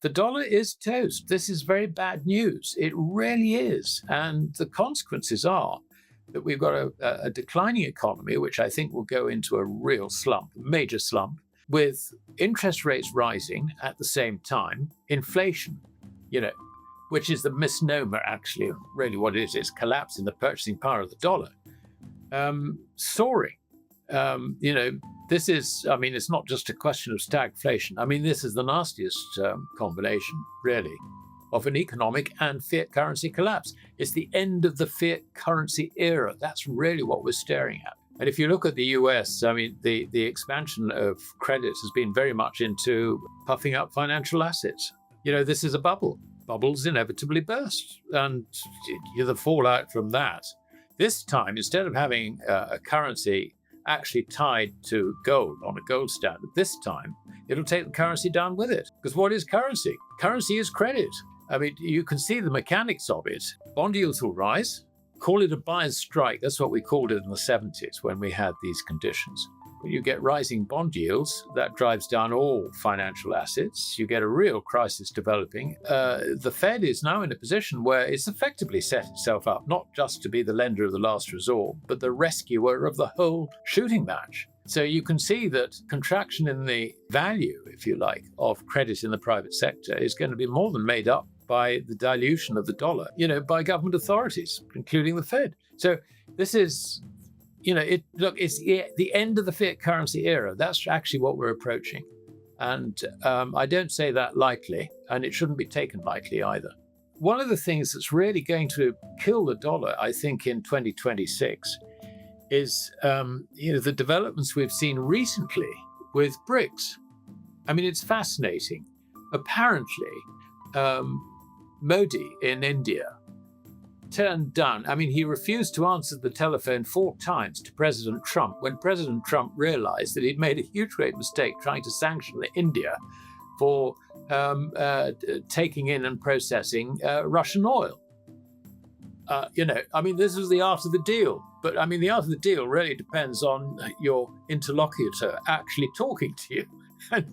The dollar is toast. This is very bad news. It really is. And the consequences are that we've got a declining economy, which I think will go into a real slump, a major slump, with interest rates rising at the same time, inflation, which is the misnomer, actually, really what it is collapsing the purchasing power of the dollar, soaring. This is, it's not just a question of stagflation. This is the nastiest combination, really, of an economic and fiat currency collapse. It's the end of the fiat currency era. That's really what we're staring at. And if you look at the US, the expansion of credit has been very much into puffing up financial assets. This is a bubble. Bubbles inevitably burst. And the fallout from that, this time, instead of having a currency actually tied to gold on a gold standard, this time it'll take the currency down with it. Because what is currency? Currency is credit. You can see the mechanics of it. Bond yields will rise. Call it a buyer's strike. That's what we called it in the 70s when we had these conditions. When you get rising bond yields, that drives down all financial assets. You get a real crisis developing. The Fed is now in a position where it's effectively set itself up, not just to be the lender of the last resort, but the rescuer of the whole shooting match. So you can see that contraction in the value, if you like, of credit in the private sector is going to be more than made up by the dilution of the dollar, by government authorities, including the Fed. So this is, it's the end of the fiat currency era. That's actually what we're approaching. And I don't say that lightly, and it shouldn't be taken lightly either. One of the things that's really going to kill the dollar, I think, in 2026 is, the developments we've seen recently with BRICS. It's fascinating. Apparently, Modi in India turned down, he refused to answer the telephone 4 times to President Trump when President Trump realized that he'd made a huge great mistake trying to sanction India for taking in and processing Russian oil. This was the art of the deal. But the art of the deal really depends on your interlocutor actually talking to you. And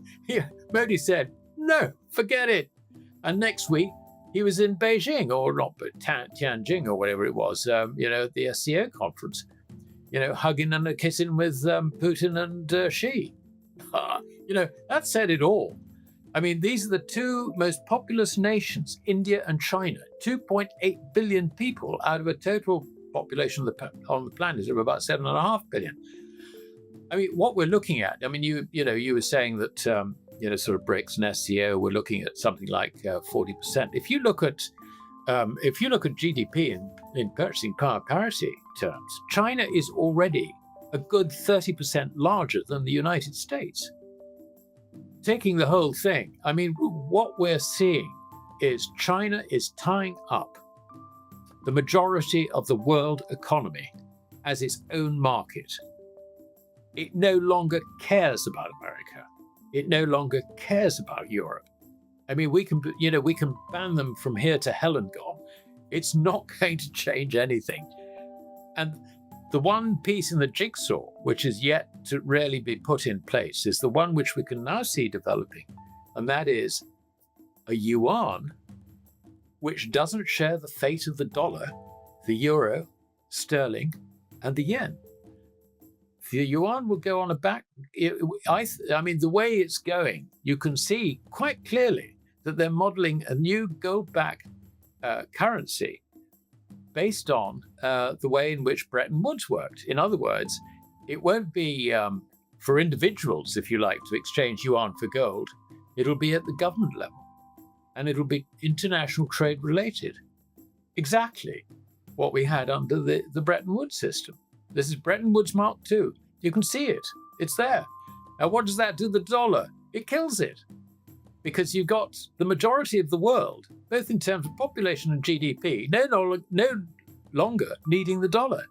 Modi said, no, forget it. And next week, he was in Beijing, or not, but Tianjin, or whatever it was, the SCO conference, hugging and kissing with Putin and Xi. That said it all. These are the 2 most populous nations, India and China, 2.8 billion people out of a total population on the planet of about 7.5 billion. What we're looking at, you were saying that, sort of BRICS and SCO, we're looking at something like 40%. If you look at GDP in purchasing power parity terms, China is already a good 30% larger than the United States. Taking the whole thing, what we're seeing is China is tying up the majority of the world economy as its own market. It no longer cares about America. It no longer cares about Europe. We can ban them from here to hell and gone. It's not going to change anything. And the one piece in the jigsaw which is yet to really be put in place is the one which we can now see developing, and that is a yuan which doesn't share the fate of the dollar, the euro, sterling, and the yen. The yuan will go on a back. The way it's going, you can see quite clearly that they're modeling a new gold-backed currency based on the way in which Bretton Woods worked. In other words, it won't be for individuals, if you like, to exchange yuan for gold. It'll be at the government level, and it'll be international trade related. Exactly what we had under the Bretton Woods system. This is Bretton Woods Mark II. You can see it. It's there. Now, what does that do to the dollar? It kills it. Because you've got the majority of the world, both in terms of population and GDP, no longer needing the dollar.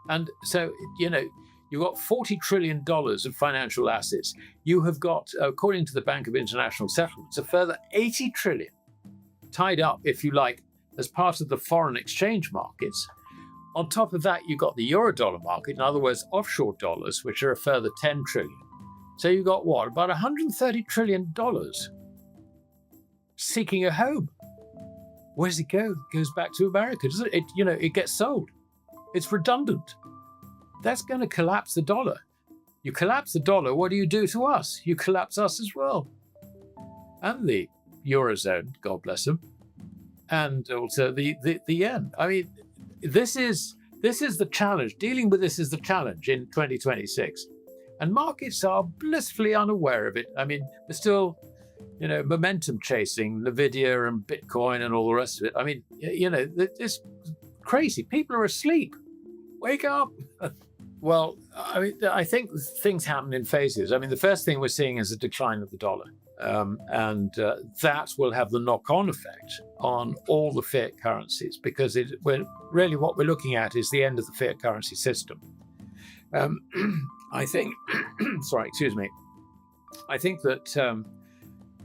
And so, you've got $40 trillion of financial assets. You have got, according to the Bank of International Settlements, a further 80 trillion tied up, if you like, as part of the foreign exchange markets. On top of that, you've got the euro-dollar market, in other words, offshore dollars, which are a further 10 trillion. So you've got what? About $130 trillion seeking a home. Where does it go? It goes back to America, doesn't it? It gets sold. It's redundant. That's going to collapse the dollar. You collapse the dollar, what do you do to us? You collapse us as well. And the Eurozone, God bless them. And also the yen. I mean, this is the challenge. Dealing with this is the challenge in 2026. And markets are blissfully unaware of it. I mean, we're still, momentum chasing Nvidia and Bitcoin and all the rest of it. I mean, it's crazy. People are asleep. Wake up. Well, I think things happen in phases. I mean, the first thing we're seeing is a decline of the dollar. And that will have the knock-on effect on all the fiat currencies, because really what we're looking at is the end of the fiat currency system. I think, sorry, excuse me. I think that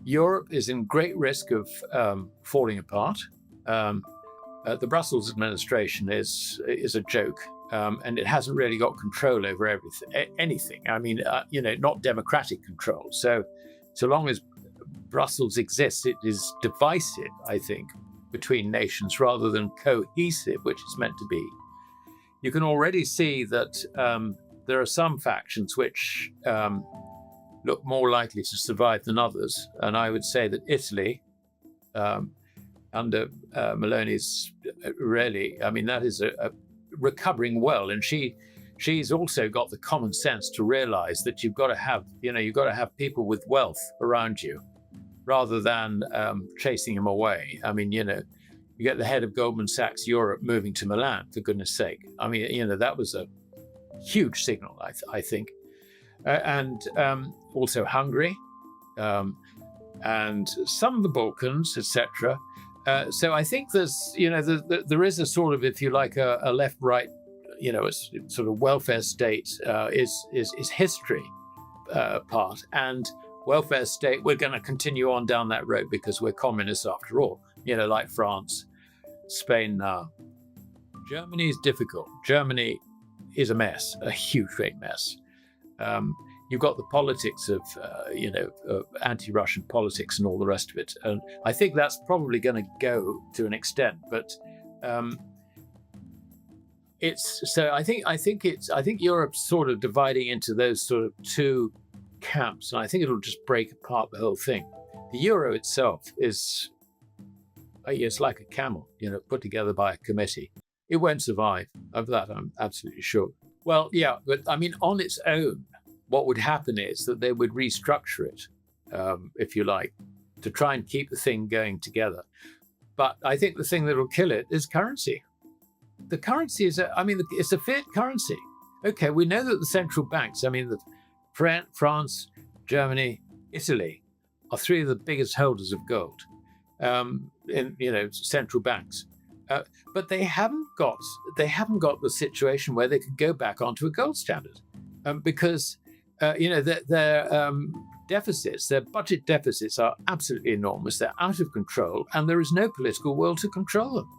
Europe is in great risk of falling apart. The Brussels administration is a joke, and it hasn't really got control over anything. I mean, not democratic control. So long as Brussels exists, it is divisive, I think, between nations rather than cohesive, which it's meant to be. You can already see that there are some factions which look more likely to survive than others. And I would say that Italy, under Meloni's that is a recovering well. And she's also got the common sense to realize that you've got to have people with wealth around you rather than chasing them away. I mean, you get the head of Goldman Sachs Europe moving to Milan, for goodness sake. I mean, that was a huge signal, I think. And also Hungary and some of the Balkans, etc. So I think there's, there is a sort of, if you like, a left-right, a sort of welfare state is history part, and welfare state, we're going to continue on down that road because we're communists after all, like France, Spain now. Germany is difficult. Germany is a mess, a huge, great mess. You've got the politics of, anti-Russian politics and all the rest of it. And I think that's probably going to go to an extent, but I think Europe's sort of dividing into those sort of two camps, and I think it'll just break apart the whole thing. The euro itself is, it's like a camel, put together by a committee. It won't survive. Of that, I'm absolutely sure. Well, yeah, but I mean, on its own, what would happen is that they would restructure it, if you like, to try and keep the thing going together. But I think the thing that will kill it is currency. The currency is, it's a fiat currency. Okay, we know that the central banks, France, Germany, Italy, are three of the biggest holders of gold in central banks. But they haven't got the situation where they could go back onto a gold standard because their deficits, their budget deficits, are absolutely enormous. They're out of control, and there is no political will to control them.